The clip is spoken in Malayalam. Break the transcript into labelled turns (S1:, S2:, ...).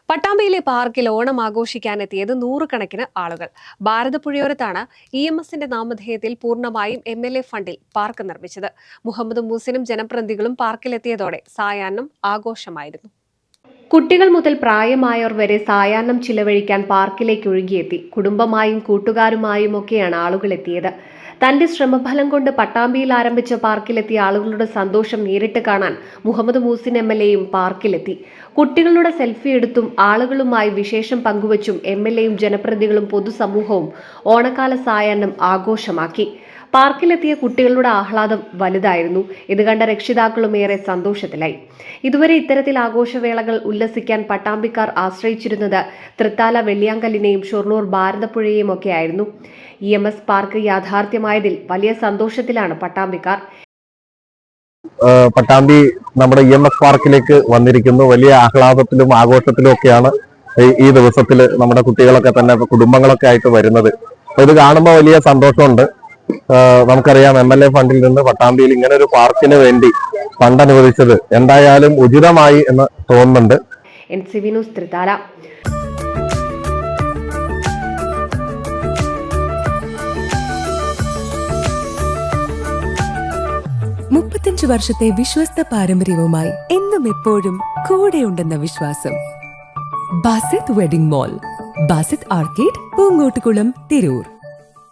S1: പട്ടാമ്പിയിലെ പാർക്കിൽ ഓണം ആഘോഷിക്കാനെത്തിയത് നൂറുകണക്കിന് ആളുകൾ. ഭാരതപ്പുഴയോരത്താണ് EMSന്റെ നാമധേയത്തിൽ പൂർണ്ണമായും MLA ഫണ്ടിൽ പാർക്ക് നിർമ്മിച്ചത്. മുഹമ്മദ് മൂസിനും ജനപ്രതിനിധികളും പാർക്കിലെത്തിയതോടെ സായാഹ്നം ആഘോഷമായിരുന്നു. കുട്ടികൾ മുതൽ പ്രായമായവർ വരെ സായാഹ്നം ചിലവഴിക്കാൻ പാർക്കിലേക്ക് ഒഴുകിയെത്തി. കുടുംബമായും കൂട്ടുകാരുമായും ഒക്കെയാണ് ആളുകൾ എത്തിയത്. തന്റെ ശ്രമഫലം കൊണ്ട് പട്ടാമ്പിയിൽ ആരംഭിച്ച പാർക്കിലെത്തിയ ആളുകളുടെ സന്തോഷം നേരിട്ട് കാണാൻ മുഹമ്മദ് മൂസിൻ MLAയും പാർക്കിലെത്തി. കുട്ടികളുടെ സെൽഫി എടുത്തും ആളുകളുമായി വിശേഷം പങ്കുവച്ചും MLAയും ജനപ്രതിനിധികളും പൊതുസമൂഹവും ഓണക്കാല സായാഹ്നം ആഘോഷമാക്കി. പാർക്കിലെത്തിയ കുട്ടികളുടെ ആഹ്ലാദം വലുതായിരുന്നു. ഇത് കണ്ട രക്ഷിതാക്കളും ഏറെ സന്തോഷത്തിലായി. ഇതുവരെ ഇത്തരത്തിൽ ആഘോഷവേളകൾ ഉല്ലസിക്കാൻ പട്ടാമ്പിക്കാർ ആശ്രയിച്ചിരുന്നത് തൃത്താല വെള്ളിയാങ്കല്ലിനെയും ഷൊർണൂർ ഭാരതപ്പുഴയെയും ഒക്കെ ആയിരുന്നു. EMS പാർക്ക് യാഥാർത്ഥ്യമായതിൽ വലിയ സന്തോഷത്തിലാണ് പട്ടാമ്പിക്കാർ.
S2: പട്ടാമ്പി നമ്മുടെ EMS പാർക്കിലേക്ക് വന്നിരിക്കുന്നു. വലിയ ആഹ്ലാദത്തിലും ആഘോഷത്തിലും ഒക്കെയാണ് ഈ ദിവസത്തിൽ നമ്മുടെ കുട്ടികളൊക്കെ തന്നെ കുടുംബങ്ങളൊക്കെ ആയിട്ട് വരുന്നത്. ഇത് കാണുമ്പോൾ വലിയ സന്തോഷമുണ്ട്. നമുക്കറിയാം MLA ഫണ്ടിൽ നിന്ന് പട്ടാമ്പിയിൽ ഇങ്ങനെ ഒരു പാർക്കിന് വേണ്ടി ഫണ്ട് അനുവദിച്ചത് എന്തായാലും ഉചിതമായി എന്ന് തോന്നുന്നുണ്ട്.
S1: NCV news Thrithala.
S3: 35 വർഷത്തെ വിശ്വസ്ത പാരമ്പര്യവുമായി എന്നും എപ്പോഴും കൂടെയുണ്ടെന്ന വിശ്വാസം. Basith wedding mall, Basith arcade, Poonkottukulam, Tirur.